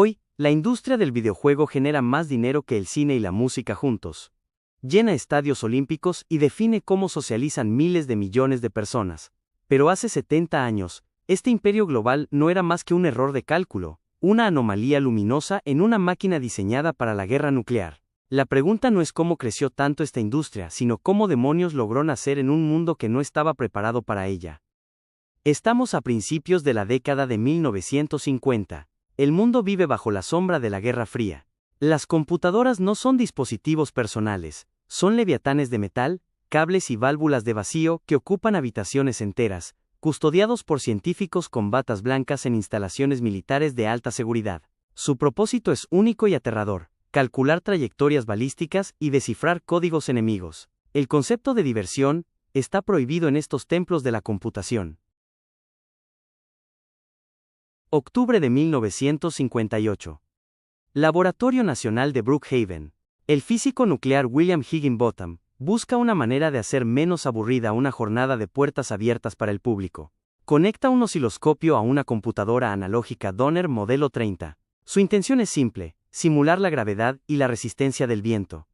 Hoy, la industria del videojuego genera más dinero que el cine y la música juntos. Llena estadios olímpicos y define cómo socializan miles de millones de personas. Pero hace 70 años, este imperio global no era más que un error de cálculo, una anomalía luminosa en una máquina diseñada para la guerra nuclear. La pregunta no es cómo creció tanto esta industria, sino cómo demonios logró nacer en un mundo que no estaba preparado para ella. Estamos a principios de la década de 1950. El mundo vive bajo la sombra de la Guerra Fría. Las computadoras no son dispositivos personales, son leviatanes de metal, cables y válvulas de vacío que ocupan habitaciones enteras, custodiados por científicos con batas blancas en instalaciones militares de alta seguridad. Su propósito es único y aterrador: calcular trayectorias balísticas y descifrar códigos enemigos. El concepto de diversión está prohibido en estos templos de la computación. Octubre de 1958. Laboratorio Nacional de Brookhaven. El físico nuclear William Higginbotham busca una manera de hacer menos aburrida una jornada de puertas abiertas para el público. Conecta un osciloscopio a una computadora analógica Donner Modelo 30. Su intención es simple: simular la gravedad y la resistencia del viento.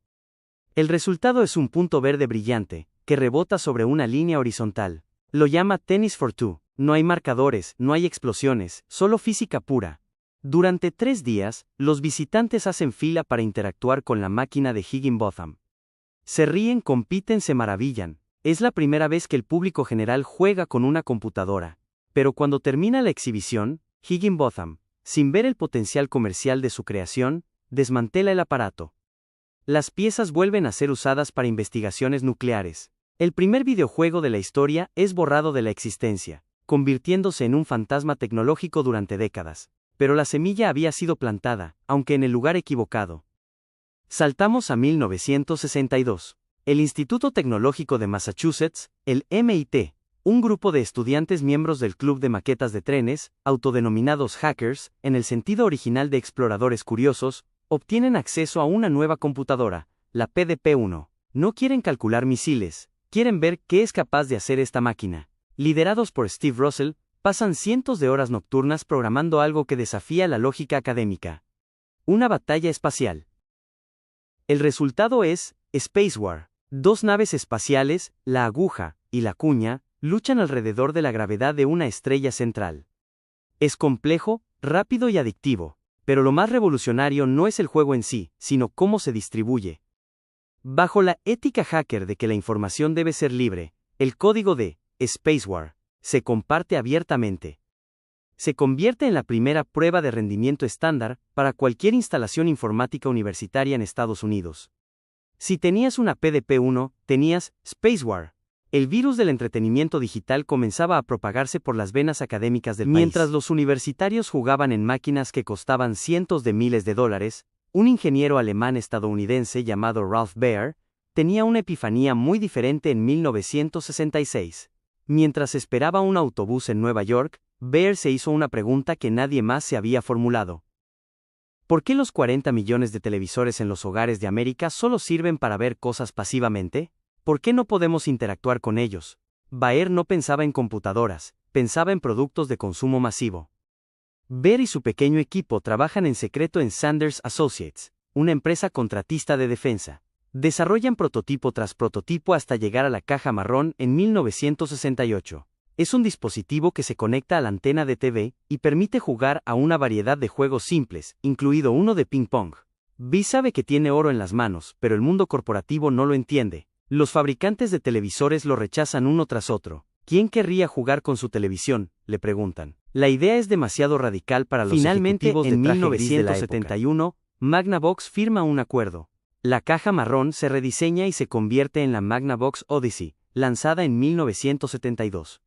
El resultado es un punto verde brillante, que rebota sobre una línea horizontal. Lo llama Tennis for Two. No hay marcadores, no hay explosiones, solo física pura. Durante 3 días, los visitantes hacen fila para interactuar con la máquina de Higginbotham. Se ríen, compiten, se maravillan. Es la primera vez que el público general juega con una computadora. Pero cuando termina la exhibición, Higginbotham, sin ver el potencial comercial de su creación, desmantela el aparato. Las piezas vuelven a ser usadas para investigaciones nucleares. El primer videojuego de la historia es borrado de la existencia, convirtiéndose en un fantasma tecnológico durante décadas. Pero la semilla había sido plantada, aunque en el lugar equivocado. Saltamos a 1962. El Instituto Tecnológico de Massachusetts, el MIT, un grupo de estudiantes miembros del Club de Maquetas de Trenes, autodenominados hackers, en el sentido original de exploradores curiosos, obtienen acceso a una nueva computadora, la PDP-1. No quieren calcular misiles, quieren ver qué es capaz de hacer esta máquina. Liderados por Steve Russell, pasan cientos de horas nocturnas programando algo que desafía la lógica académica. Una batalla espacial. El resultado es Space War. 2 naves espaciales, la aguja y la cuña, luchan alrededor de la gravedad de una estrella central. Es complejo, rápido y adictivo, pero lo más revolucionario no es el juego en sí, sino cómo se distribuye. Bajo la ética hacker de que la información debe ser libre, el código de Space War se comparte abiertamente. Se convierte en la primera prueba de rendimiento estándar para cualquier instalación informática universitaria en Estados Unidos. Si tenías una PDP-1, tenías Space War. El virus del entretenimiento digital comenzaba a propagarse por las venas académicas del país. Mientras los universitarios jugaban en máquinas que costaban cientos de miles de dólares, un ingeniero alemán-estadounidense llamado Ralph Baer tenía una epifanía muy diferente en 1966. Mientras esperaba un autobús en Nueva York, Baer se hizo una pregunta que nadie más se había formulado. ¿Por qué los 40 millones de televisores en los hogares de América solo sirven para ver cosas pasivamente? ¿Por qué no podemos interactuar con ellos? Baer no pensaba en computadoras, pensaba en productos de consumo masivo. Baer y su pequeño equipo trabajan en secreto en Sanders Associates, una empresa contratista de defensa. Desarrollan prototipo tras prototipo hasta llegar a la caja marrón en 1968. Es un dispositivo que se conecta a la antena de TV y permite jugar a una variedad de juegos simples, incluido uno de ping pong. Baer sabe que tiene oro en las manos, pero el mundo corporativo no lo entiende. Los fabricantes de televisores lo rechazan uno tras otro. ¿Quién querría jugar con su televisión?, le preguntan. La idea es demasiado radical para los ejecutivos de traje gris de la época. Finalmente, en 1971, Magnavox firma un acuerdo. La caja marrón se rediseña y se convierte en la Magnavox Odyssey, lanzada en 1972.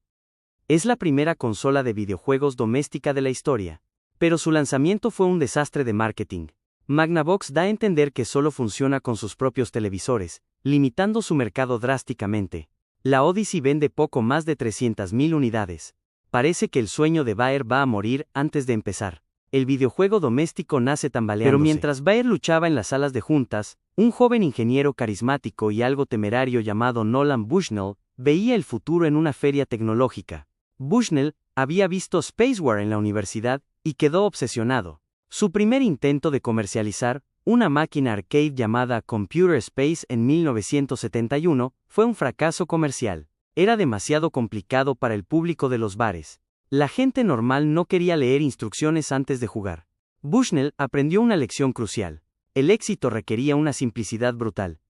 Es la primera consola de videojuegos doméstica de la historia. Pero su lanzamiento fue un desastre de marketing. Magnavox da a entender que solo funciona con sus propios televisores, limitando su mercado drásticamente. La Odyssey vende poco más de 300.000 unidades. Parece que el sueño de Baer va a morir antes de empezar. El videojuego doméstico nace tambaleándose. Pero mientras Baer luchaba en las salas de juntas, un joven ingeniero carismático y algo temerario llamado Nolan Bushnell veía el futuro en una feria tecnológica. Bushnell había visto Space War en la universidad y quedó obsesionado. Su primer intento de comercializar una máquina arcade llamada Computer Space en 1971 fue un fracaso comercial. Era demasiado complicado para el público de los bares. La gente normal no quería leer instrucciones antes de jugar. Bushnell aprendió una lección crucial. El éxito requería una simplicidad brutal.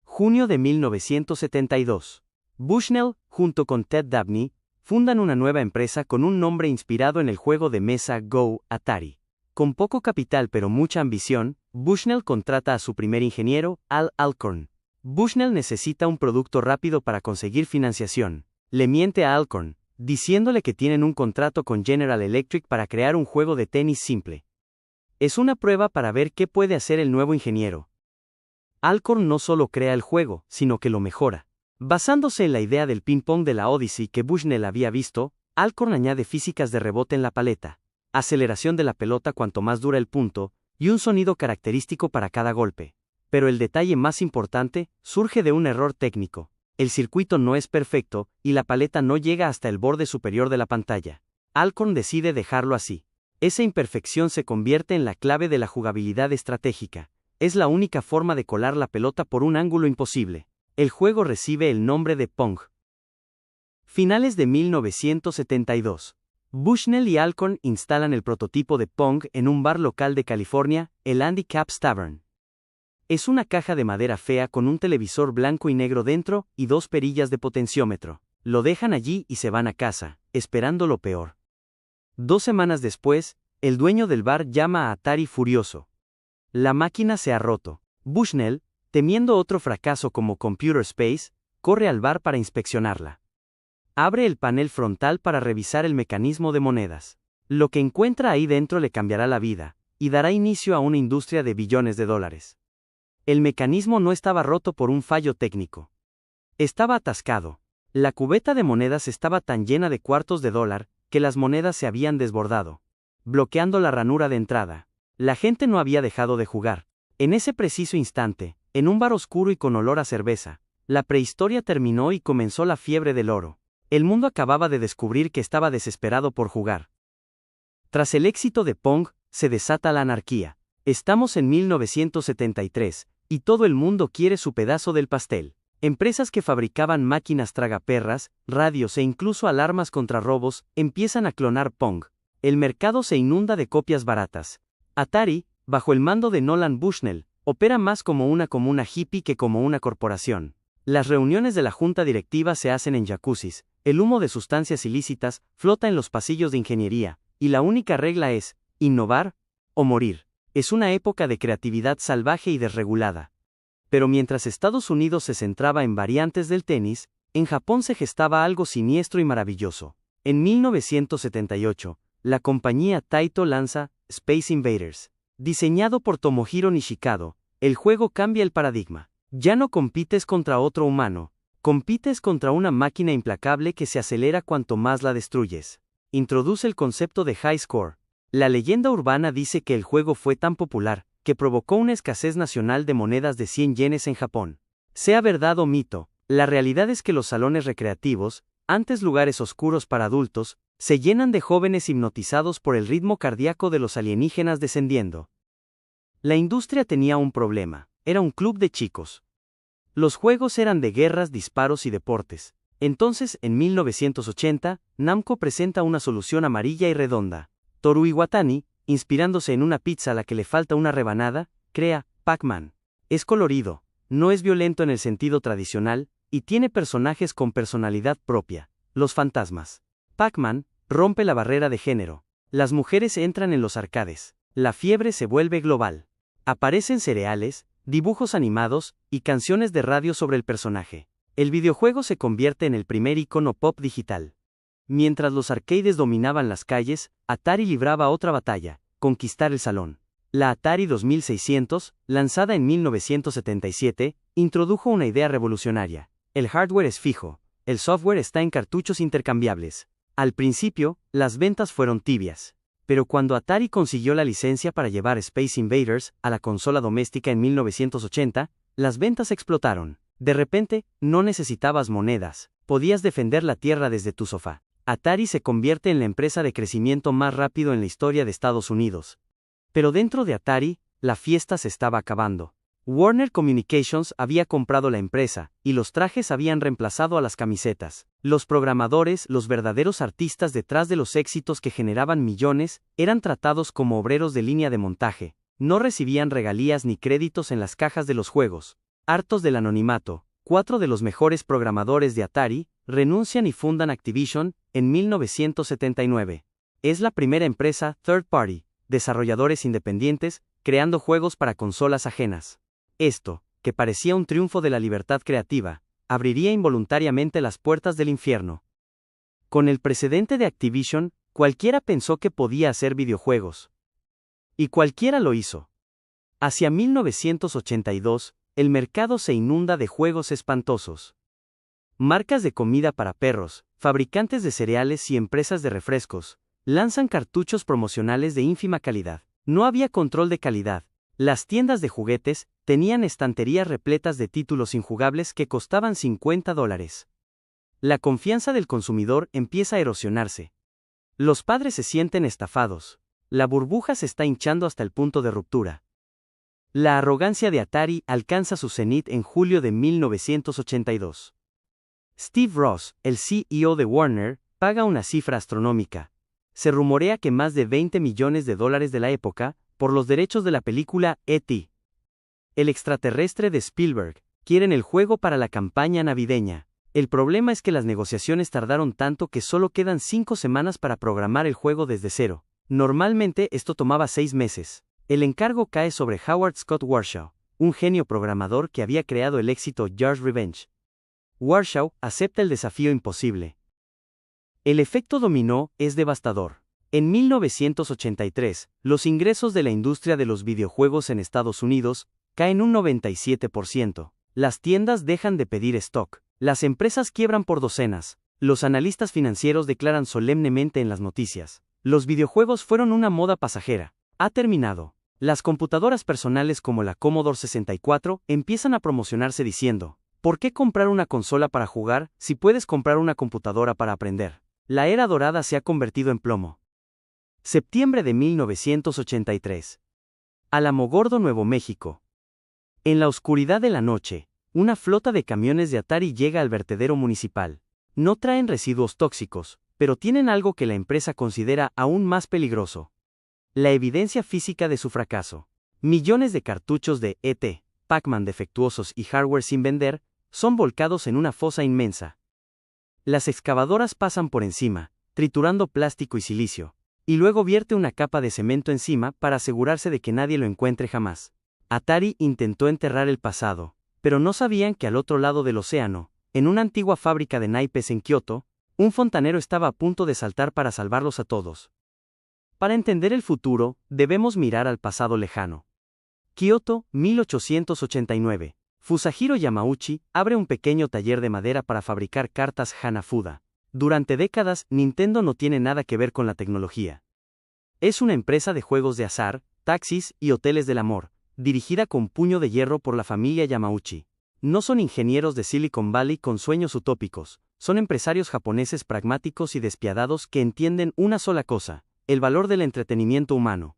Junio de 1972. Bushnell, junto con Ted Dabney, fundan una nueva empresa con un nombre inspirado en el juego de mesa Go, Atari. Con poco capital pero mucha ambición, Bushnell contrata a su primer ingeniero, Al Alcorn. Bushnell necesita un producto rápido para conseguir financiación. Le miente a Alcorn, diciéndole que tienen un contrato con General Electric para crear un juego de tenis simple. Es una prueba para ver qué puede hacer el nuevo ingeniero. Alcorn no solo crea el juego, sino que lo mejora. Basándose en la idea del ping-pong de la Odyssey que Bushnell había visto, Alcorn añade físicas de rebote en la paleta, aceleración de la pelota cuanto más dura el punto, y un sonido característico para cada golpe. Pero el detalle más importante surge de un error técnico. El circuito no es perfecto, y la paleta no llega hasta el borde superior de la pantalla. Alcorn decide dejarlo así. Esa imperfección se convierte en la clave de la jugabilidad estratégica. Es la única forma de colar la pelota por un ángulo imposible. El juego recibe el nombre de Pong. Finales de 1972. Bushnell y Alcorn instalan el prototipo de Pong en un bar local de California, el Andy Capp's Tavern. Es una caja de madera fea con un televisor blanco y negro dentro y dos perillas de potenciómetro. Lo dejan allí y se van a casa, esperando lo peor. 2 semanas después, el dueño del bar llama a Atari furioso. La máquina se ha roto. Bushnell, temiendo otro fracaso como Computer Space, corre al bar para inspeccionarla. Abre el panel frontal para revisar el mecanismo de monedas. Lo que encuentra ahí dentro le cambiará la vida, y dará inicio a una industria de billones de dólares. El mecanismo no estaba roto por un fallo técnico. Estaba atascado. La cubeta de monedas estaba tan llena de cuartos de dólar, que las monedas se habían desbordado, bloqueando la ranura de entrada. La gente no había dejado de jugar. En ese preciso instante, en un bar oscuro y con olor a cerveza, la prehistoria terminó y comenzó la fiebre del oro. El mundo acababa de descubrir que estaba desesperado por jugar. Tras el éxito de Pong, se desata la anarquía. Estamos en 1973, y todo el mundo quiere su pedazo del pastel. Empresas que fabricaban máquinas tragaperras, radios e incluso alarmas contra robos, empiezan a clonar Pong. El mercado se inunda de copias baratas. Atari, bajo el mando de Nolan Bushnell, opera más como una comuna hippie que como una corporación. Las reuniones de la junta directiva se hacen en jacuzzis, el humo de sustancias ilícitas flota en los pasillos de ingeniería, y la única regla es, innovar o morir. Es una época de creatividad salvaje y desregulada. Pero mientras Estados Unidos se centraba en variantes del tenis, en Japón se gestaba algo siniestro y maravilloso. En 1978, la compañía Taito lanza Space Invaders. Diseñado por Tomohiro Nishikado, el juego cambia el paradigma. Ya no compites contra otro humano, compites contra una máquina implacable que se acelera cuanto más la destruyes. Introduce el concepto de high score. La leyenda urbana dice que el juego fue tan popular, que provocó una escasez nacional de monedas de 100 yenes en Japón. Sea verdad o mito, la realidad es que los salones recreativos, antes lugares oscuros para adultos, se llenan de jóvenes hipnotizados por el ritmo cardíaco de los alienígenas descendiendo. La industria tenía un problema, era un club de chicos. Los juegos eran de guerras, disparos y deportes. Entonces, en 1980, Namco presenta una solución amarilla y redonda. Toru Iwatani, inspirándose en una pizza a la que le falta una rebanada, crea Pac-Man. Es colorido, no es violento en el sentido tradicional, y tiene personajes con personalidad propia, los fantasmas. Pac-Man rompe la barrera de género. Las mujeres entran en los arcades. La fiebre se vuelve global. Aparecen cereales, dibujos animados, y canciones de radio sobre el personaje. El videojuego se convierte en el primer icono pop digital. Mientras los arcades dominaban las calles, Atari libraba otra batalla, conquistar el salón. La Atari 2600, lanzada en 1977, introdujo una idea revolucionaria. El hardware es fijo, el software está en cartuchos intercambiables. Al principio, las ventas fueron tibias. Pero cuando Atari consiguió la licencia para llevar Space Invaders a la consola doméstica en 1980, las ventas explotaron. De repente, no necesitabas monedas, podías defender la Tierra desde tu sofá. Atari se convierte en la empresa de crecimiento más rápido en la historia de Estados Unidos. Pero dentro de Atari, la fiesta se estaba acabando. Warner Communications había comprado la empresa, y los trajes habían reemplazado a las camisetas. Los programadores, los verdaderos artistas detrás de los éxitos que generaban millones, eran tratados como obreros de línea de montaje. No recibían regalías ni créditos en las cajas de los juegos. Hartos del anonimato, 4 de los mejores programadores de Atari renuncian y fundan Activision en 1979. Es la primera empresa third party, desarrolladores independientes, creando juegos para consolas ajenas. Esto, que parecía un triunfo de la libertad creativa, abriría involuntariamente las puertas del infierno. Con el precedente de Activision, cualquiera pensó que podía hacer videojuegos. Y cualquiera lo hizo. Hacia 1982, el mercado se inunda de juegos espantosos. Marcas de comida para perros, fabricantes de cereales y empresas de refrescos, lanzan cartuchos promocionales de ínfima calidad. No había control de calidad. Las tiendas de juguetes tenían estanterías repletas de títulos injugables que costaban $50. La confianza del consumidor empieza a erosionarse. Los padres se sienten estafados. La burbuja se está hinchando hasta el punto de ruptura. La arrogancia de Atari alcanza su cenit en julio de 1982. Steve Ross, el CEO de Warner, paga una cifra astronómica. Se rumorea que más de $20 millones de la época, por los derechos de la película E.T. El extraterrestre de Spielberg. Quieren el juego para la campaña navideña. El problema es que las negociaciones tardaron tanto que solo quedan 5 semanas para programar el juego desde cero. Normalmente esto tomaba 6 meses. El encargo cae sobre Howard Scott Warshaw, un genio programador que había creado el éxito Yars' Revenge. Warshaw acepta el desafío imposible. El efecto dominó es devastador. En 1983, los ingresos de la industria de los videojuegos en Estados Unidos caen un 97%. Las tiendas dejan de pedir stock. Las empresas quiebran por docenas. Los analistas financieros declaran solemnemente en las noticias: los videojuegos fueron una moda pasajera. Ha terminado. Las computadoras personales como la Commodore 64 empiezan a promocionarse diciendo: ¿por qué comprar una consola para jugar si puedes comprar una computadora para aprender? La era dorada se ha convertido en plomo. Septiembre de 1983. Alamogordo, Nuevo México. En la oscuridad de la noche, una flota de camiones de Atari llega al vertedero municipal. No traen residuos tóxicos, pero tienen algo que la empresa considera aún más peligroso: la evidencia física de su fracaso. Millones de cartuchos de E.T., Pac-Man defectuosos y hardware sin vender son volcados en una fosa inmensa. Las excavadoras pasan por encima, triturando plástico y silicio, y luego vierte una capa de cemento encima para asegurarse de que nadie lo encuentre jamás. Atari intentó enterrar el pasado, pero no sabían que al otro lado del océano, en una antigua fábrica de naipes en Kioto, un fontanero estaba a punto de saltar para salvarlos a todos. Para entender el futuro, debemos mirar al pasado lejano. Kioto, 1889. Fusajiro Yamauchi abre un pequeño taller de madera para fabricar cartas Hanafuda. Durante décadas, Nintendo no tiene nada que ver con la tecnología. Es una empresa de juegos de azar, taxis y hoteles del amor, dirigida con puño de hierro por la familia Yamauchi. No son ingenieros de Silicon Valley con sueños utópicos, son empresarios japoneses pragmáticos y despiadados que entienden una sola cosa: el valor del entretenimiento humano.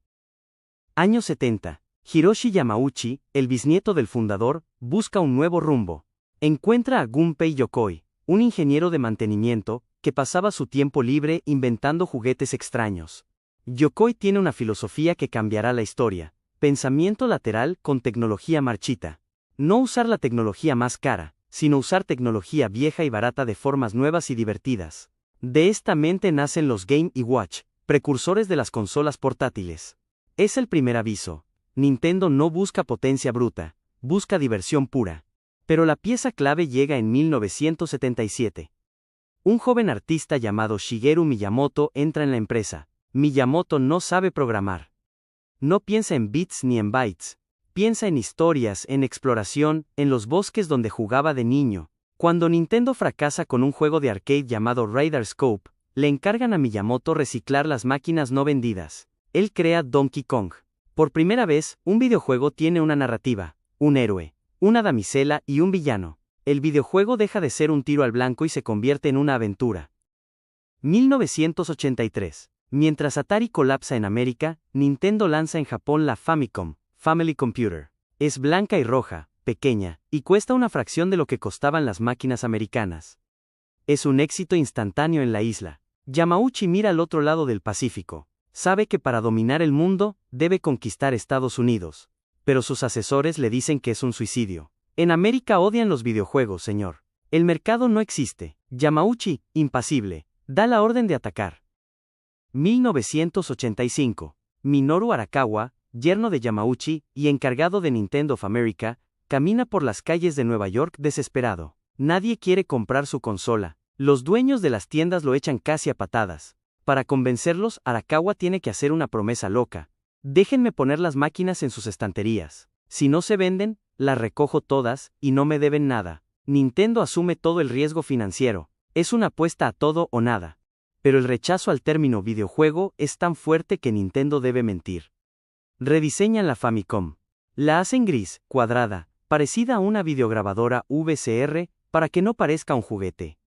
Años 70. Hiroshi Yamauchi, el bisnieto del fundador, busca un nuevo rumbo. Encuentra a Gunpei Yokoi, un ingeniero de mantenimiento, que pasaba su tiempo libre inventando juguetes extraños. Yokoi tiene una filosofía que cambiará la historia: pensamiento lateral con tecnología marchita. No usar la tecnología más cara, sino usar tecnología vieja y barata de formas nuevas y divertidas. De esta mente nacen los Game & Watch, precursores de las consolas portátiles. Es el primer aviso: Nintendo no busca potencia bruta, busca diversión pura. Pero la pieza clave llega en 1977. Un joven artista llamado Shigeru Miyamoto entra en la empresa. Miyamoto no sabe programar. No piensa en bits ni en bytes. Piensa en historias, en exploración, en los bosques donde jugaba de niño. Cuando Nintendo fracasa con un juego de arcade llamado Radar Scope, le encargan a Miyamoto reciclar las máquinas no vendidas. Él crea Donkey Kong. Por primera vez, un videojuego tiene una narrativa, un héroe, una damisela y un villano. El videojuego deja de ser un tiro al blanco y se convierte en una aventura. 1983. Mientras Atari colapsa en América, Nintendo lanza en Japón la Famicom, Family Computer. Es blanca y roja, pequeña, y cuesta una fracción de lo que costaban las máquinas americanas. Es un éxito instantáneo en la isla. Yamauchi mira al otro lado del Pacífico. Sabe que para dominar el mundo, debe conquistar Estados Unidos. Pero sus asesores le dicen que es un suicidio. En América odian los videojuegos, señor. El mercado no existe. Yamauchi, impasible, da la orden de atacar. 1985. Minoru Arakawa, yerno de Yamauchi y encargado de Nintendo of America, camina por las calles de Nueva York desesperado. Nadie quiere comprar su consola. Los dueños de las tiendas lo echan casi a patadas. Para convencerlos, Arakawa tiene que hacer una promesa loca. Déjenme poner las máquinas en sus estanterías. Si no se venden, las recojo todas, y no me deben nada. Nintendo asume todo el riesgo financiero. Es una apuesta a todo o nada. Pero el rechazo al término videojuego es tan fuerte que Nintendo debe mentir. Rediseñan la Famicom. La hacen gris, cuadrada, parecida a una videograbadora VCR, para que no parezca un juguete.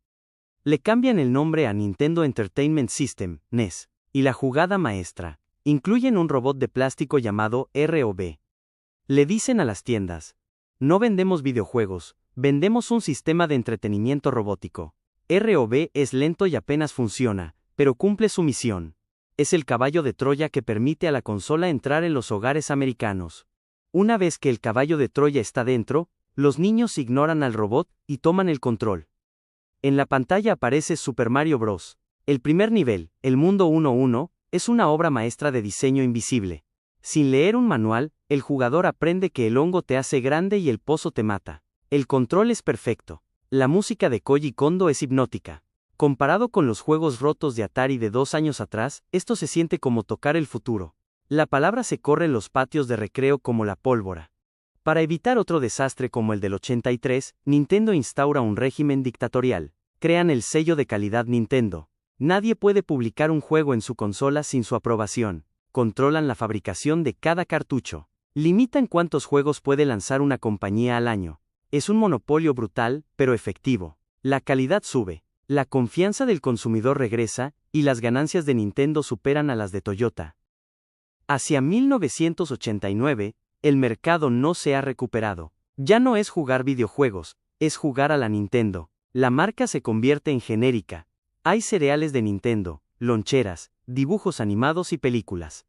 Le cambian el nombre a Nintendo Entertainment System, NES, y la jugada maestra. Incluyen un robot de plástico llamado ROB. Le dicen a las tiendas: no vendemos videojuegos, vendemos un sistema de entretenimiento robótico. ROB es lento y apenas funciona, pero cumple su misión. Es el caballo de Troya que permite a la consola entrar en los hogares americanos. Una vez que el caballo de Troya está dentro, los niños ignoran al robot y toman el control. En la pantalla aparece Super Mario Bros. El primer nivel, el mundo 1-1, es una obra maestra de diseño invisible. Sin leer un manual, el jugador aprende que el hongo te hace grande y el pozo te mata. El control es perfecto. La música de Koji Kondo es hipnótica. Comparado con los juegos rotos de Atari de 2 años atrás, esto se siente como tocar el futuro. La palabra se corre en los patios de recreo como la pólvora. Para evitar otro desastre como el del 83, Nintendo instaura un régimen dictatorial. Crean el sello de calidad Nintendo. Nadie puede publicar un juego en su consola sin su aprobación. Controlan la fabricación de cada cartucho. Limitan cuántos juegos puede lanzar una compañía al año. Es un monopolio brutal, pero efectivo. La calidad sube, la confianza del consumidor regresa, y las ganancias de Nintendo superan a las de Toyota. Hacia 1989, el mercado no se ha recuperado. Ya no es jugar videojuegos, es jugar a la Nintendo. La marca se convierte en genérica. Hay cereales de Nintendo, loncheras, dibujos animados y películas.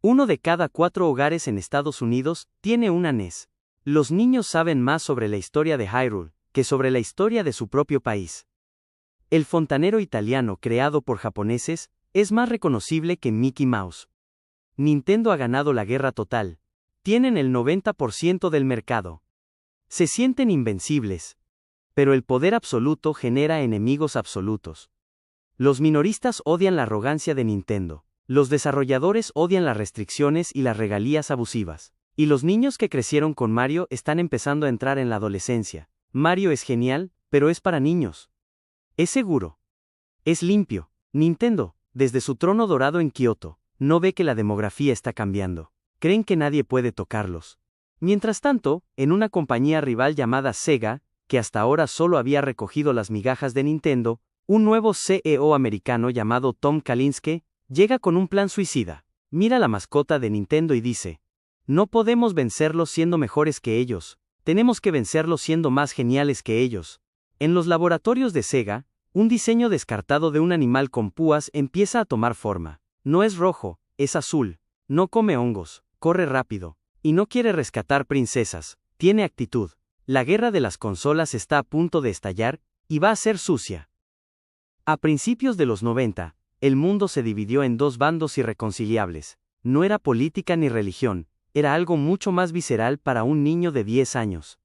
1 de cada 4 hogares en Estados Unidos tiene una NES. Los niños saben más sobre la historia de Hyrule que sobre la historia de su propio país. El fontanero italiano creado por japoneses es más reconocible que Mickey Mouse. Nintendo ha ganado la guerra total. Tienen el 90% del mercado. Se sienten invencibles. Pero el poder absoluto genera enemigos absolutos. Los minoristas odian la arrogancia de Nintendo. Los desarrolladores odian las restricciones y las regalías abusivas. Y los niños que crecieron con Mario están empezando a entrar en la adolescencia. Mario es genial, pero es para niños. Es seguro. Es limpio. Nintendo, desde su trono dorado en Kioto, no ve que la demografía está cambiando. Creen que nadie puede tocarlos. Mientras tanto, en una compañía rival llamada Sega, que hasta ahora solo había recogido las migajas de Nintendo, un nuevo CEO americano llamado Tom Kalinske llega con un plan suicida. Mira la mascota de Nintendo y dice: no podemos vencerlos siendo mejores que ellos, tenemos que vencerlos siendo más geniales que ellos. En los laboratorios de Sega, un diseño descartado de un animal con púas empieza a tomar forma. No es rojo, es azul, no come hongos, corre rápido, y no quiere rescatar princesas, tiene actitud. La guerra de las consolas está a punto de estallar, y va a ser sucia. A principios de los 90, el mundo se dividió en 2 bandos irreconciliables. No era política ni religión, era algo mucho más visceral para un niño de 10 años.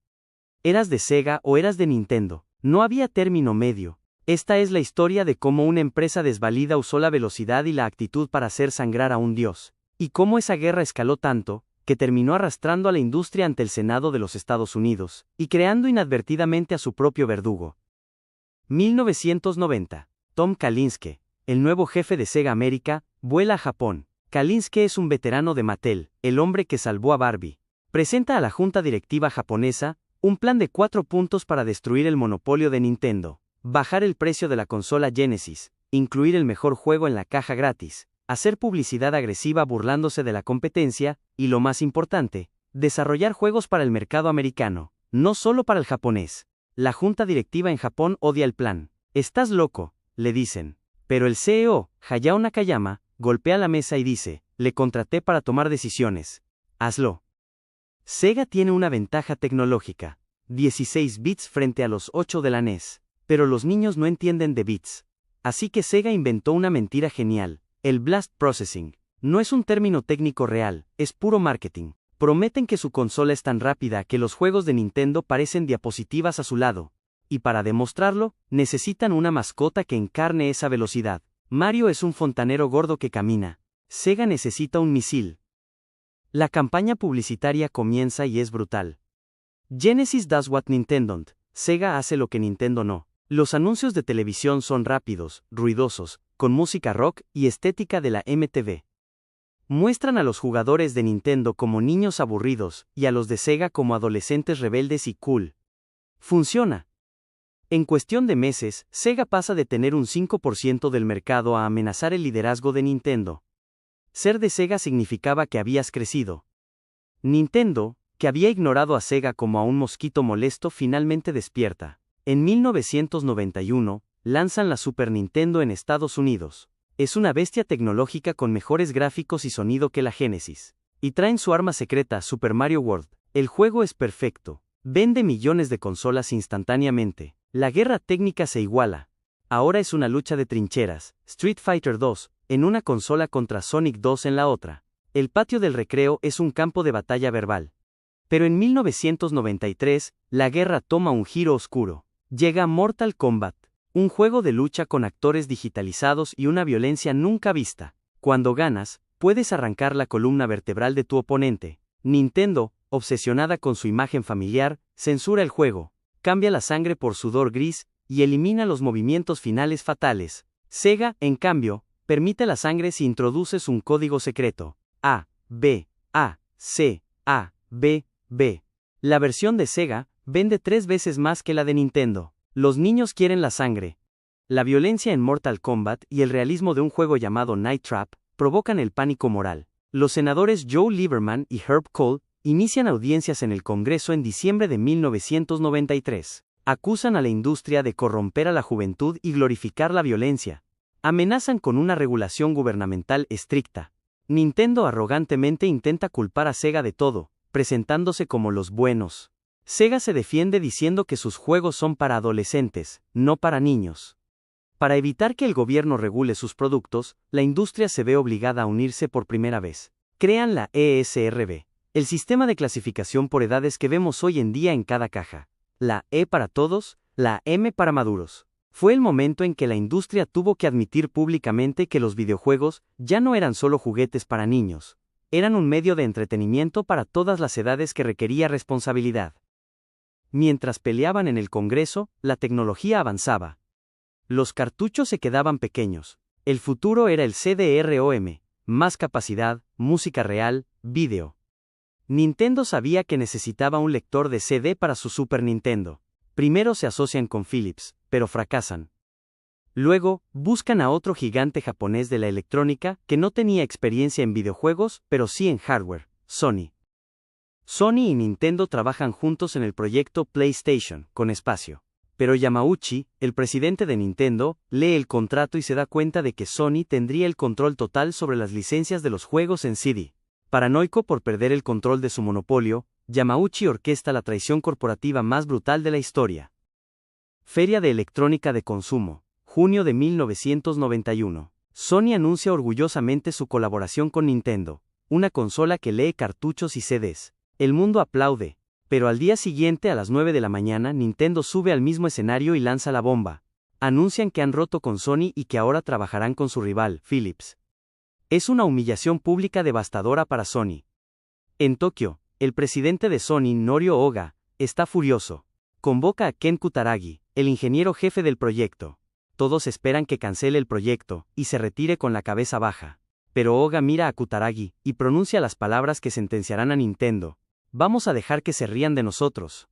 ¿Eras de Sega o eras de Nintendo? No había término medio. Esta es la historia de cómo una empresa desvalida usó la velocidad y la actitud para hacer sangrar a un dios, y cómo esa guerra escaló tanto, que terminó arrastrando a la industria ante el Senado de los Estados Unidos, y creando inadvertidamente a su propio verdugo. 1990. Tom Kalinske, el nuevo jefe de Sega América, vuela a Japón. Kalinske es un veterano de Mattel, el hombre que salvó a Barbie. Presenta a la junta directiva japonesa un plan de 4 puntos para destruir el monopolio de Nintendo, bajar el precio de la consola Genesis, incluir el mejor juego en la caja gratis, hacer publicidad agresiva burlándose de la competencia, y lo más importante, desarrollar juegos para el mercado americano, no solo para el japonés. La junta directiva en Japón odia el plan. «Estás loco», le dicen. Pero el CEO, Hayao Nakayama, golpea la mesa y dice: «Le contraté para tomar decisiones. Hazlo». Sega tiene una ventaja tecnológica, 16 bits frente a los 8 de la NES. Pero los niños no entienden de bits. Así que Sega inventó una mentira genial, el Blast Processing. No es un término técnico real, es puro marketing. Prometen que su consola es tan rápida que los juegos de Nintendo parecen diapositivas a su lado. Y para demostrarlo, necesitan una mascota que encarne esa velocidad. Mario es un fontanero gordo que camina. Sega necesita un misil. La campaña publicitaria comienza y es brutal. Genesis does what Nintendo don't. Sega hace lo que Nintendo no. Los anuncios de televisión son rápidos, ruidosos, con música rock y estética de la MTV. Muestran a los jugadores de Nintendo como niños aburridos y a los de Sega como adolescentes rebeldes y cool. Funciona. En cuestión de meses, Sega pasa de tener un 5% del mercado a amenazar el liderazgo de Nintendo. Ser de Sega significaba que habías crecido. Nintendo, que había ignorado a Sega como a un mosquito molesto, finalmente despierta. En 1991, lanzan la Super Nintendo en Estados Unidos. Es una bestia tecnológica con mejores gráficos y sonido que la Genesis. Y traen su arma secreta, Super Mario World. El juego es perfecto. Vende millones de consolas instantáneamente. La guerra técnica se iguala. Ahora es una lucha de trincheras, Street Fighter 2, en una consola contra Sonic 2 en la otra. El patio del recreo es un campo de batalla verbal. Pero en 1993, la guerra toma un giro oscuro. Llega Mortal Kombat, un juego de lucha con actores digitalizados y una violencia nunca vista. Cuando ganas, puedes arrancar la columna vertebral de tu oponente. Nintendo, obsesionada con su imagen familiar, censura el juego, cambia la sangre por sudor gris y elimina los movimientos finales fatales. Sega, en cambio, permite la sangre si introduces un código secreto. A, B, A, C, A, B, B. La versión de Sega vende 3 veces más que la de Nintendo. Los niños quieren la sangre. La violencia en Mortal Kombat y el realismo de un juego llamado Night Trap provocan el pánico moral. Los senadores Joe Lieberman y Herb Kohl inician audiencias en el Congreso en diciembre de 1993. Acusan a la industria de corromper a la juventud y glorificar la violencia. Amenazan con una regulación gubernamental estricta. Nintendo arrogantemente intenta culpar a Sega de todo, presentándose como los buenos. Sega se defiende diciendo que sus juegos son para adolescentes, no para niños. Para evitar que el gobierno regule sus productos, la industria se ve obligada a unirse por primera vez. Crean la ESRB, el sistema de clasificación por edades que vemos hoy en día en cada caja. La E para todos, la M para maduros. Fue el momento en que la industria tuvo que admitir públicamente que los videojuegos ya no eran solo juguetes para niños. Eran un medio de entretenimiento para todas las edades que requería responsabilidad. Mientras peleaban en el Congreso, la tecnología avanzaba. Los cartuchos se quedaban pequeños. El futuro era el CD-ROM, más capacidad, música real, vídeo. Nintendo sabía que necesitaba un lector de CD para su Super Nintendo. Primero se asocian con Philips, pero fracasan. Luego, buscan a otro gigante japonés de la electrónica que no tenía experiencia en videojuegos, pero sí en hardware, Sony. Sony y Nintendo trabajan juntos en el proyecto PlayStation, con espacio. Pero Yamauchi, el presidente de Nintendo, lee el contrato y se da cuenta de que Sony tendría el control total sobre las licencias de los juegos en CD. Paranoico por perder el control de su monopolio, Yamauchi orquesta la traición corporativa más brutal de la historia. Feria de Electrónica de Consumo, junio de 1991. Sony anuncia orgullosamente su colaboración con Nintendo, una consola que lee cartuchos y CDs. El mundo aplaude. Pero al día siguiente a las 9 de la mañana Nintendo sube al mismo escenario y lanza la bomba. Anuncian que han roto con Sony y que ahora trabajarán con su rival, Philips. Es una humillación pública devastadora para Sony. En Tokio, el presidente de Sony, Norio Oga, está furioso. Convoca a Ken Kutaragi, el ingeniero jefe del proyecto. Todos esperan que cancele el proyecto y se retire con la cabeza baja. Pero Oga mira a Kutaragi y pronuncia las palabras que sentenciarán a Nintendo. Vamos a dejar que se rían de nosotros.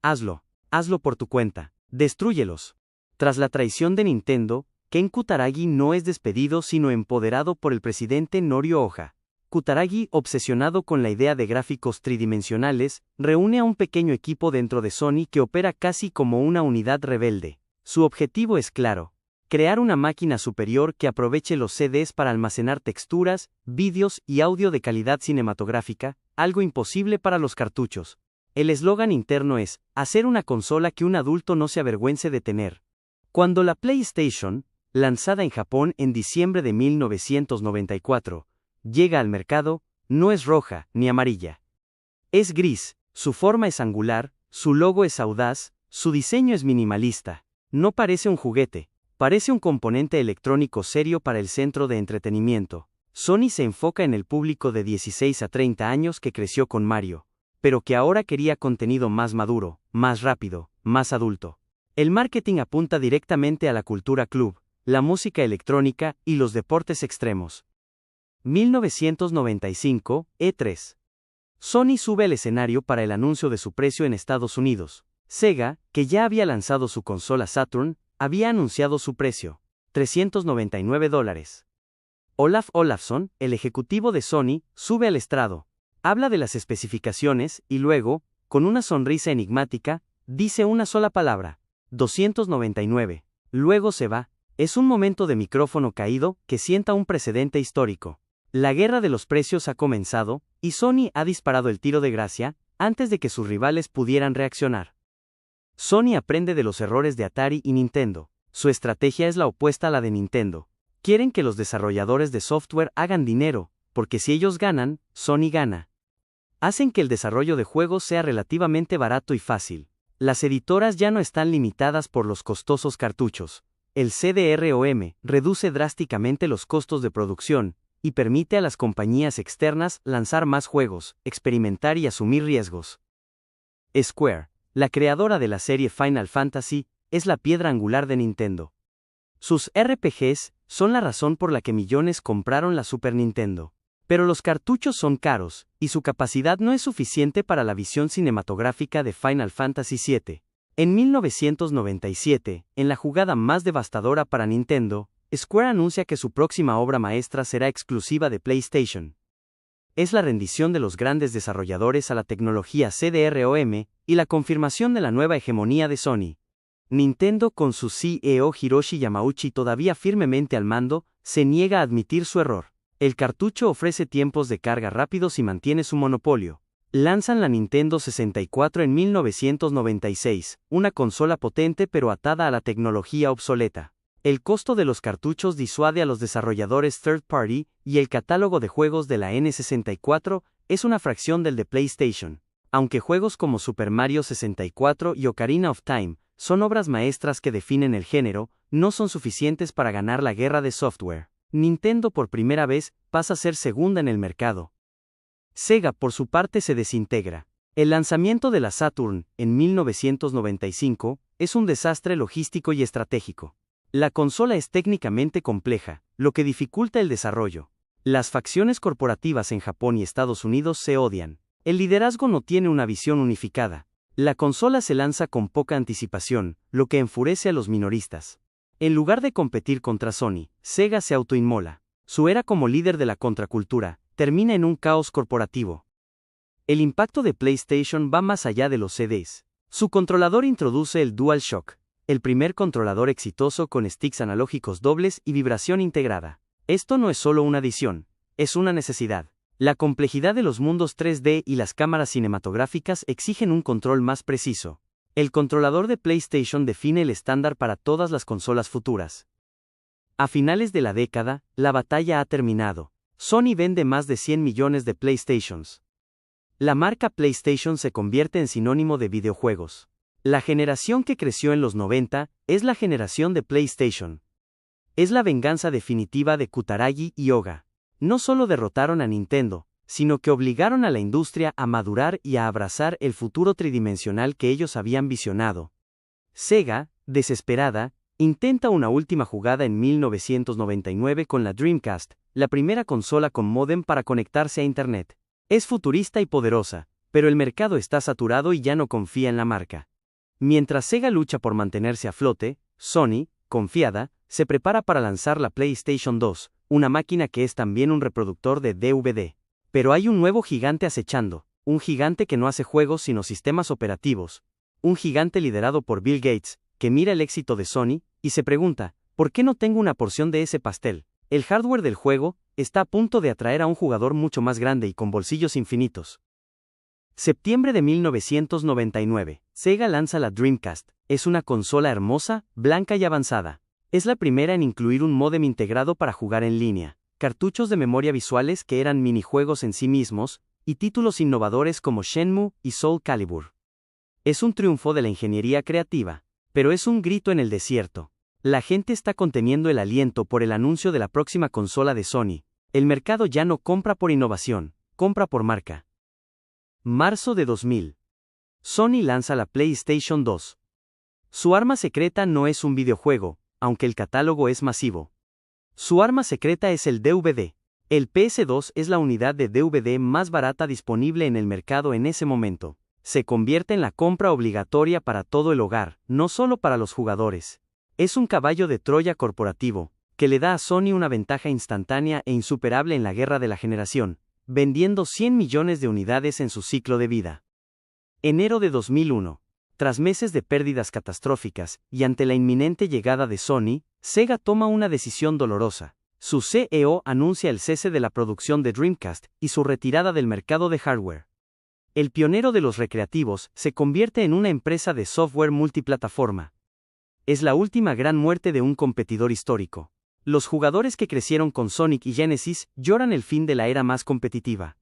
Hazlo por tu cuenta. Destrúyelos. Tras la traición de Nintendo, Ken Kutaragi no es despedido sino empoderado por el presidente Norio Ohja. Kutaragi, obsesionado con la idea de gráficos tridimensionales, reúne a un pequeño equipo dentro de Sony que opera casi como una unidad rebelde. Su objetivo es claro: crear una máquina superior que aproveche los CDs para almacenar texturas, vídeos y audio de calidad cinematográfica, algo imposible para los cartuchos. El eslogan interno es: hacer una consola que un adulto no se avergüence de tener. Cuando la PlayStation, lanzada en Japón en diciembre de 1994, llega al mercado, no es roja ni amarilla. Es gris, su forma es angular, su logo es audaz, su diseño es minimalista. No parece un juguete, parece un componente electrónico serio para el centro de entretenimiento. Sony se enfoca en el público de 16 a 30 años que creció con Mario, pero que ahora quería contenido más maduro, más rápido, más adulto. El marketing apunta directamente a la cultura club, la música electrónica y los deportes extremos. 1995, E3. Sony sube al escenario para el anuncio de su precio en Estados Unidos. Sega, que ya había lanzado su consola Saturn, había anunciado su precio: $399. Olaf Olafsson, el ejecutivo de Sony, sube al estrado, habla de las especificaciones y luego, con una sonrisa enigmática, dice una sola palabra: $299. Luego se va. Es un momento de micrófono caído que sienta un precedente histórico. La guerra de los precios ha comenzado, y Sony ha disparado el tiro de gracia antes de que sus rivales pudieran reaccionar. Sony aprende de los errores de Atari y Nintendo. Su estrategia es la opuesta a la de Nintendo. Quieren que los desarrolladores de software hagan dinero, porque si ellos ganan, Sony gana. Hacen que el desarrollo de juegos sea relativamente barato y fácil. Las editoras ya no están limitadas por los costosos cartuchos. El CD-ROM reduce drásticamente los costos de producción y permite a las compañías externas lanzar más juegos, experimentar y asumir riesgos. Square, la creadora de la serie Final Fantasy, es la piedra angular de Nintendo. Sus RPGs son la razón por la que millones compraron la Super Nintendo. Pero los cartuchos son caros, y su capacidad no es suficiente para la visión cinematográfica de Final Fantasy VII. En 1997, en la jugada más devastadora para Nintendo, Square anuncia que su próxima obra maestra será exclusiva de PlayStation. Es la rendición de los grandes desarrolladores a la tecnología CD-ROM y la confirmación de la nueva hegemonía de Sony. Nintendo, con su CEO Hiroshi Yamauchi todavía firmemente al mando, se niega a admitir su error. El cartucho ofrece tiempos de carga rápidos y mantiene su monopolio. Lanzan la Nintendo 64 en 1996, una consola potente pero atada a la tecnología obsoleta. El costo de los cartuchos disuade a los desarrolladores third party, y el catálogo de juegos de la N64 es una fracción del de PlayStation. Aunque juegos como Super Mario 64 y Ocarina of Time son obras maestras que definen el género, no son suficientes para ganar la guerra de software. Nintendo por primera vez pasa a ser segunda en el mercado. Sega por su parte se desintegra. El lanzamiento de la Saturn, en 1995, es un desastre logístico y estratégico. La consola es técnicamente compleja, lo que dificulta el desarrollo. Las facciones corporativas en Japón y Estados Unidos se odian. El liderazgo no tiene una visión unificada. La consola se lanza con poca anticipación, lo que enfurece a los minoristas. En lugar de competir contra Sony, Sega se autoinmola. Su era como líder de la contracultura termina en un caos corporativo. El impacto de PlayStation va más allá de los CDs. Su controlador introduce el DualShock, el primer controlador exitoso con sticks analógicos dobles y vibración integrada. Esto no es solo una adición, es una necesidad. La complejidad de los mundos 3D y las cámaras cinematográficas exigen un control más preciso. El controlador de PlayStation define el estándar para todas las consolas futuras. A finales de la década, la batalla ha terminado. Sony vende más de 100 millones de PlayStations. La marca PlayStation se convierte en sinónimo de videojuegos. La generación que creció en los 90 es la generación de PlayStation. Es la venganza definitiva de Kutaragi y Ohga. No solo derrotaron a Nintendo, sino que obligaron a la industria a madurar y a abrazar el futuro tridimensional que ellos habían visionado. Sega, desesperada, intenta una última jugada en 1999 con la Dreamcast, la primera consola con módem para conectarse a Internet. Es futurista y poderosa, pero el mercado está saturado y ya no confía en la marca. Mientras Sega lucha por mantenerse a flote, Sony, confiada, se prepara para lanzar la PlayStation 2, una máquina que es también un reproductor de DVD. Pero hay un nuevo gigante acechando, un gigante que no hace juegos sino sistemas operativos, un gigante liderado por Bill Gates, que mira el éxito de Sony, y se pregunta, ¿por qué no tengo una porción de ese pastel? El hardware del juego está a punto de atraer a un jugador mucho más grande y con bolsillos infinitos. Septiembre de 1999, Sega lanza la Dreamcast. Es una consola hermosa, blanca y avanzada. Es la primera en incluir un módem integrado para jugar en línea, cartuchos de memoria visuales que eran minijuegos en sí mismos, y títulos innovadores como Shenmue y Soul Calibur. Es un triunfo de la ingeniería creativa, pero es un grito en el desierto. La gente está conteniendo el aliento por el anuncio de la próxima consola de Sony. El mercado ya no compra por innovación, compra por marca. Marzo de 2000. Sony lanza la PlayStation 2. Su arma secreta no es un videojuego, aunque el catálogo es masivo. Su arma secreta es el DVD. El PS2 es la unidad de DVD más barata disponible en el mercado en ese momento. Se convierte en la compra obligatoria para todo el hogar, no solo para los jugadores. Es un caballo de Troya corporativo, que le da a Sony una ventaja instantánea e insuperable en la guerra de la generación, vendiendo 100 millones de unidades en su ciclo de vida. Enero de 2001. Tras meses de pérdidas catastróficas, y ante la inminente llegada de Sony, Sega toma una decisión dolorosa. Su CEO anuncia el cese de la producción de Dreamcast y su retirada del mercado de hardware. El pionero de los recreativos se convierte en una empresa de software multiplataforma. Es la última gran muerte de un competidor histórico. Los jugadores que crecieron con Sonic y Genesis lloran el fin de la era más competitiva.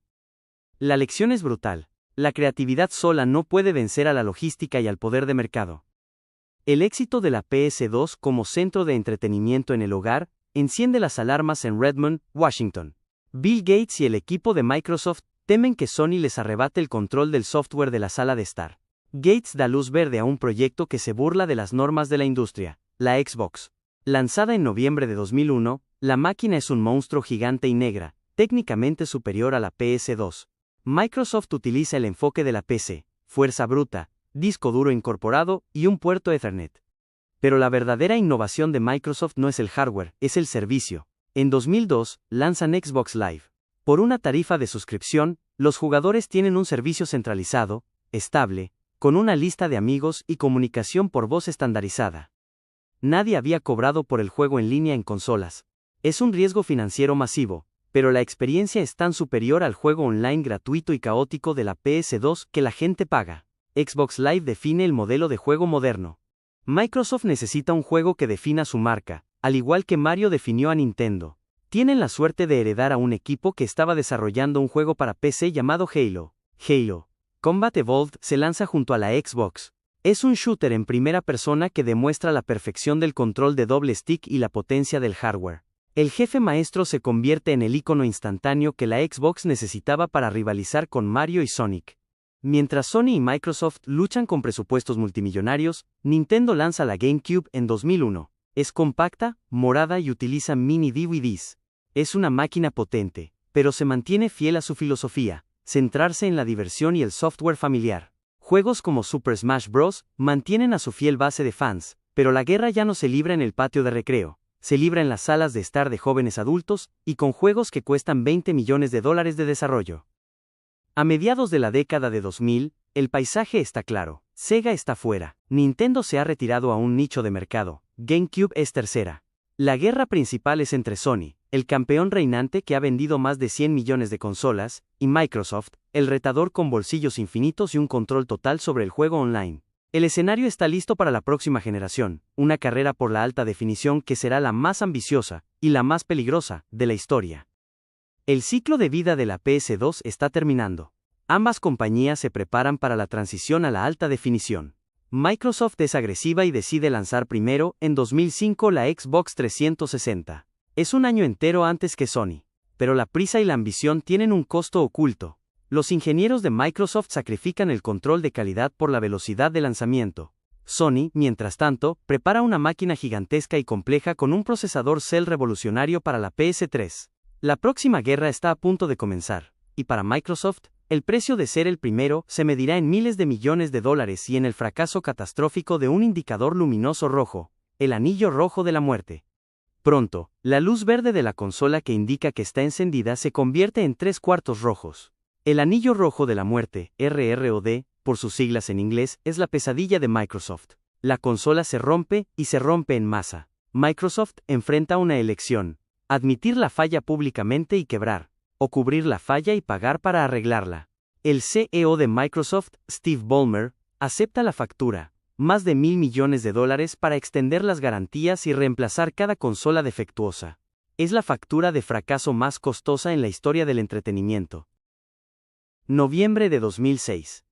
La lección es brutal. La creatividad sola no puede vencer a la logística y al poder de mercado. El éxito de la PS2 como centro de entretenimiento en el hogar enciende las alarmas en Redmond, Washington. Bill Gates y el equipo de Microsoft temen que Sony les arrebate el control del software de la sala de estar. Gates da luz verde a un proyecto que se burla de las normas de la industria, la Xbox. Lanzada en noviembre de 2001, la máquina es un monstruo gigante y negra, técnicamente superior a la PS2. Microsoft utiliza el enfoque de la PC, fuerza bruta, disco duro incorporado y un puerto Ethernet. Pero la verdadera innovación de Microsoft no es el hardware, es el servicio. En 2002, lanzan Xbox Live. Por una tarifa de suscripción, los jugadores tienen un servicio centralizado, estable, con una lista de amigos y comunicación por voz estandarizada. Nadie había cobrado por el juego en línea en consolas. Es un riesgo financiero masivo, pero la experiencia es tan superior al juego online gratuito y caótico de la PS2 que la gente paga. Xbox Live define el modelo de juego moderno. Microsoft necesita un juego que defina su marca, al igual que Mario definió a Nintendo. Tienen la suerte de heredar a un equipo que estaba desarrollando un juego para PC llamado Halo. Halo Combat Evolved se lanza junto a la Xbox. Es un shooter en primera persona que demuestra la perfección del control de doble stick y la potencia del hardware. El jefe maestro se convierte en el icono instantáneo que la Xbox necesitaba para rivalizar con Mario y Sonic. Mientras Sony y Microsoft luchan con presupuestos multimillonarios, Nintendo lanza la GameCube en 2001. Es compacta, morada y utiliza mini DVDs. Es una máquina potente, pero se mantiene fiel a su filosofía, centrarse en la diversión y el software familiar. Juegos como Super Smash Bros. Mantienen a su fiel base de fans, pero la guerra ya no se libra en el patio de recreo, se libra en las salas de estar de jóvenes adultos, y con juegos que cuestan $20 millones de desarrollo. A mediados de la década de 2000, el paisaje está claro, Sega está fuera, Nintendo se ha retirado a un nicho de mercado, GameCube es tercera. La guerra principal es entre Sony, el campeón reinante que ha vendido más de 100 millones de consolas, y Microsoft, el retador con bolsillos infinitos y un control total sobre el juego online. El escenario está listo para la próxima generación, una carrera por la alta definición que será la más ambiciosa, y la más peligrosa, de la historia. El ciclo de vida de la PS2 está terminando. Ambas compañías se preparan para la transición a la alta definición. Microsoft es agresiva y decide lanzar primero, en 2005, la Xbox 360. Es un año entero antes que Sony. Pero la prisa y la ambición tienen un costo oculto. Los ingenieros de Microsoft sacrifican el control de calidad por la velocidad de lanzamiento. Sony, mientras tanto, prepara una máquina gigantesca y compleja con un procesador Cell revolucionario para la PS3. La próxima guerra está a punto de comenzar, y para Microsoft, el precio de ser el primero se medirá en miles de millones de dólares y en el fracaso catastrófico de un indicador luminoso rojo, el anillo rojo de la muerte. Pronto, la luz verde de la consola que indica que está encendida se convierte en 3/4 rojos. El anillo rojo de la muerte, RROD, por sus siglas en inglés, es la pesadilla de Microsoft. La consola se rompe y se rompe en masa. Microsoft enfrenta una elección: admitir la falla públicamente y quebrar, o cubrir la falla y pagar para arreglarla. El CEO de Microsoft, Steve Ballmer, acepta la factura, más de $1.000 millones para extender las garantías y reemplazar cada consola defectuosa. Es la factura de fracaso más costosa en la historia del entretenimiento. Noviembre de 2006.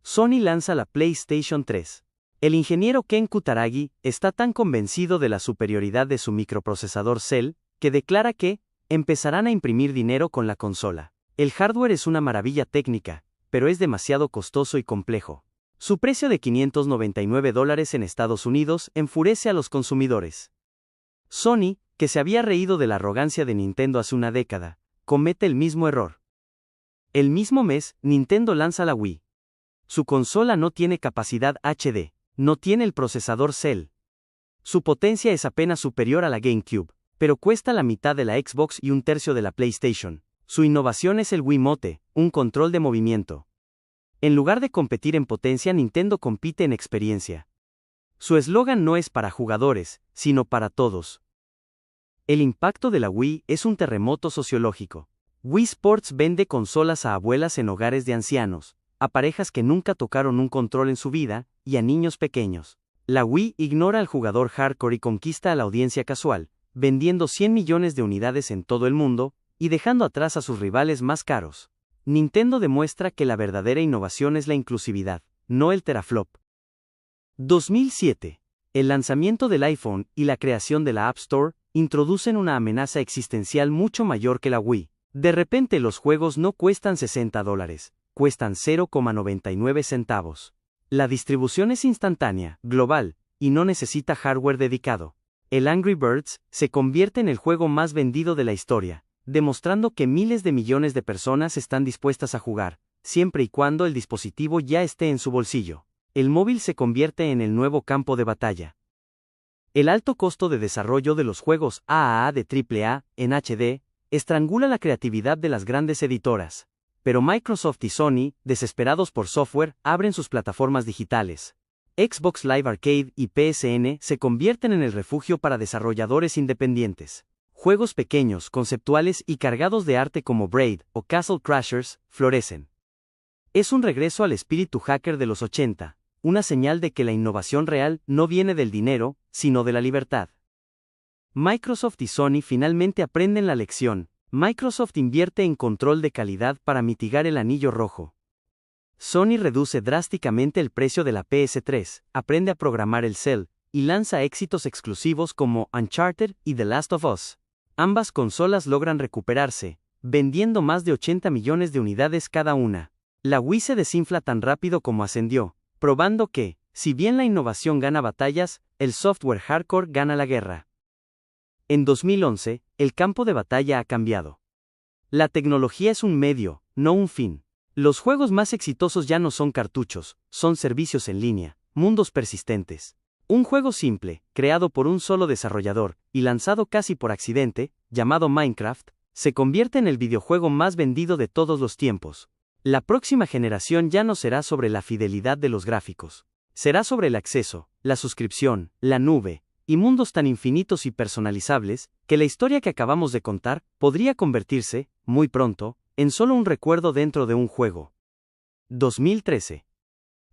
Sony lanza la PlayStation 3. El ingeniero Ken Kutaragi está tan convencido de la superioridad de su microprocesador Cell, que declara que empezarán a imprimir dinero con la consola. El hardware es una maravilla técnica, pero es demasiado costoso y complejo. Su precio de $599 en Estados Unidos enfurece a los consumidores. Sony, que se había reído de la arrogancia de Nintendo hace una década, comete el mismo error. El mismo mes, Nintendo lanza la Wii. Su consola no tiene capacidad HD, no tiene el procesador Cell. Su potencia es apenas superior a la GameCube, pero cuesta la mitad de la Xbox y un tercio de la PlayStation. Su innovación es el Wiimote, un control de movimiento. En lugar de competir en potencia, Nintendo compite en experiencia. Su eslogan no es para jugadores, sino para todos. El impacto de la Wii es un terremoto sociológico. Wii Sports vende consolas a abuelas en hogares de ancianos, a parejas que nunca tocaron un control en su vida, y a niños pequeños. La Wii ignora al jugador hardcore y conquista a la audiencia casual, vendiendo 100 millones de unidades en todo el mundo, y dejando atrás a sus rivales más caros. Nintendo demuestra que la verdadera innovación es la inclusividad, no el teraflop. 2007. El lanzamiento del iPhone y la creación de la App Store introducen una amenaza existencial mucho mayor que la Wii. De repente los juegos no cuestan $60, cuestan 0,99 centavos. La distribución es instantánea, global, y no necesita hardware dedicado. El Angry Birds se convierte en el juego más vendido de la historia, demostrando que miles de millones de personas están dispuestas a jugar, siempre y cuando el dispositivo ya esté en su bolsillo. El móvil se convierte en el nuevo campo de batalla. El alto costo de desarrollo de los juegos AAA de AAA, en HD, estrangula la creatividad de las grandes editoras. Pero Microsoft y Sony, desesperados por software, abren sus plataformas digitales. Xbox Live Arcade y PSN se convierten en el refugio para desarrolladores independientes. Juegos pequeños, conceptuales y cargados de arte como Braid o Castle Crashers florecen. Es un regreso al espíritu hacker de los 80, una señal de que la innovación real no viene del dinero, sino de la libertad. Microsoft y Sony finalmente aprenden la lección. Microsoft invierte en control de calidad para mitigar el anillo rojo. Sony reduce drásticamente el precio de la PS3, aprende a programar el Cell, y lanza éxitos exclusivos como Uncharted y The Last of Us. Ambas consolas logran recuperarse, vendiendo más de 80 millones de unidades cada una. La Wii se desinfla tan rápido como ascendió, probando que, si bien la innovación gana batallas, el software hardcore gana la guerra. En 2011, el campo de batalla ha cambiado. La tecnología es un medio, no un fin. Los juegos más exitosos ya no son cartuchos, son servicios en línea, mundos persistentes. Un juego simple, creado por un solo desarrollador, y lanzado casi por accidente, llamado Minecraft, se convierte en el videojuego más vendido de todos los tiempos. La próxima generación ya no será sobre la fidelidad de los gráficos. Será sobre el acceso, la suscripción, la nube, y mundos tan infinitos y personalizables, que la historia que acabamos de contar podría convertirse, muy pronto, en solo un recuerdo dentro de un juego. 2013.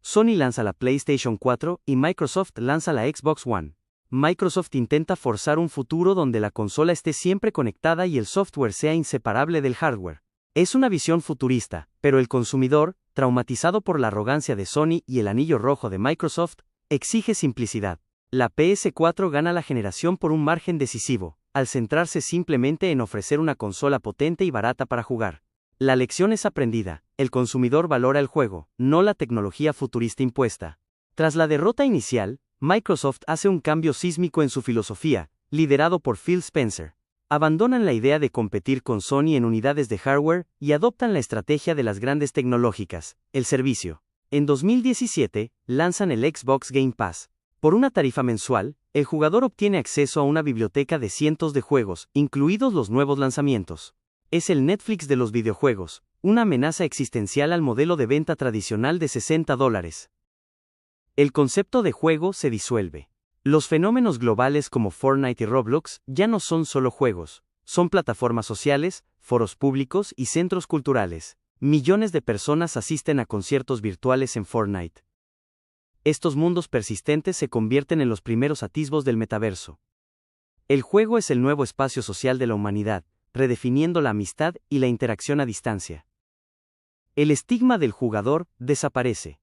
Sony lanza la PlayStation 4 y Microsoft lanza la Xbox One. Microsoft intenta forzar un futuro donde la consola esté siempre conectada y el software sea inseparable del hardware. Es una visión futurista, pero el consumidor, traumatizado por la arrogancia de Sony y el anillo rojo de Microsoft, exige simplicidad. La PS4 gana la generación por un margen decisivo, al centrarse simplemente en ofrecer una consola potente y barata para jugar. La lección es aprendida, el consumidor valora el juego, no la tecnología futurista impuesta. Tras la derrota inicial, Microsoft hace un cambio sísmico en su filosofía, liderado por Phil Spencer. Abandonan la idea de competir con Sony en unidades de hardware y adoptan la estrategia de las grandes tecnológicas, el servicio. En 2017, lanzan el Xbox Game Pass. Por una tarifa mensual, el jugador obtiene acceso a una biblioteca de cientos de juegos, incluidos los nuevos lanzamientos. Es el Netflix de los videojuegos, una amenaza existencial al modelo de venta tradicional de $60. El concepto de juego se disuelve. Los fenómenos globales como Fortnite y Roblox ya no son solo juegos, son plataformas sociales, foros públicos y centros culturales. Millones de personas asisten a conciertos virtuales en Fortnite. Estos mundos persistentes se convierten en los primeros atisbos del metaverso. El juego es el nuevo espacio social de la humanidad, redefiniendo la amistad y la interacción a distancia. El estigma del jugador desaparece.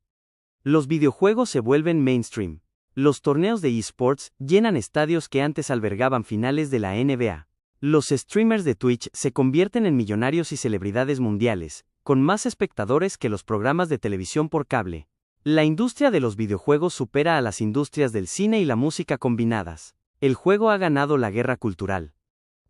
Los videojuegos se vuelven mainstream. Los torneos de esports llenan estadios que antes albergaban finales de la NBA. Los streamers de Twitch se convierten en millonarios y celebridades mundiales, con más espectadores que los programas de televisión por cable. La industria de los videojuegos supera a las industrias del cine y la música combinadas. El juego ha ganado la guerra cultural.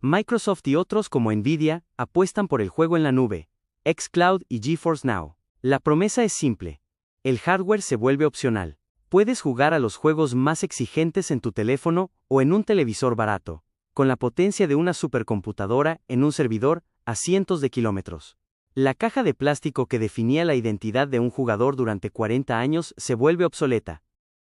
Microsoft y otros como Nvidia apuestan por el juego en la nube, xCloud y GeForce Now. La promesa es simple. El hardware se vuelve opcional. Puedes jugar a los juegos más exigentes en tu teléfono o en un televisor barato, con la potencia de una supercomputadora en un servidor a cientos de kilómetros. La caja de plástico que definía la identidad de un jugador durante 40 años se vuelve obsoleta.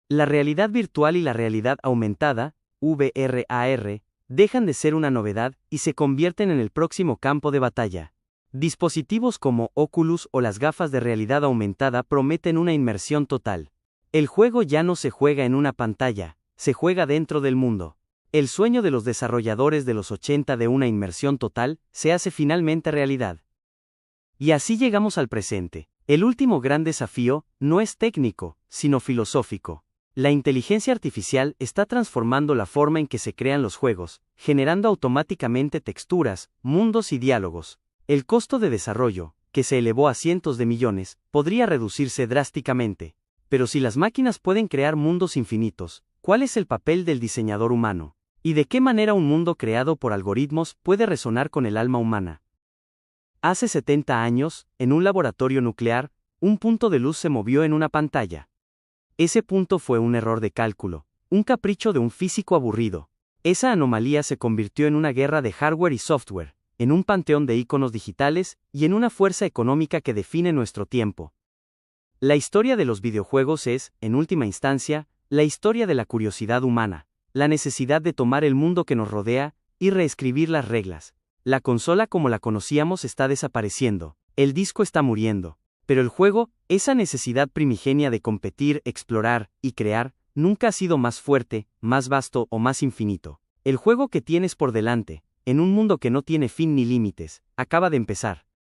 La realidad virtual y la realidad aumentada, VR/AR, dejan de ser una novedad y se convierten en el próximo campo de batalla. Dispositivos como Oculus o las gafas de realidad aumentada prometen una inmersión total. El juego ya no se juega en una pantalla, se juega dentro del mundo. El sueño de los desarrolladores de los 80 de una inmersión total se hace finalmente realidad. Y así llegamos al presente. El último gran desafío no es técnico, sino filosófico. La inteligencia artificial está transformando la forma en que se crean los juegos, generando automáticamente texturas, mundos y diálogos. El costo de desarrollo, que se elevó a cientos de millones, podría reducirse drásticamente. Pero si las máquinas pueden crear mundos infinitos, ¿cuál es el papel del diseñador humano? ¿Y de qué manera un mundo creado por algoritmos puede resonar con el alma humana? Hace 70 años, en un laboratorio nuclear, un punto de luz se movió en una pantalla. Ese punto fue un error de cálculo, un capricho de un físico aburrido. Esa anomalía se convirtió en una guerra de hardware y software, en un panteón de íconos digitales y en una fuerza económica que define nuestro tiempo. La historia de los videojuegos es, en última instancia, la historia de la curiosidad humana, la necesidad de tomar el mundo que nos rodea y reescribir las reglas. La consola como la conocíamos está desapareciendo, el disco está muriendo, pero el juego, esa necesidad primigenia de competir, explorar y crear, nunca ha sido más fuerte, más vasto o más infinito. El juego que tienes por delante, en un mundo que no tiene fin ni límites, acaba de empezar.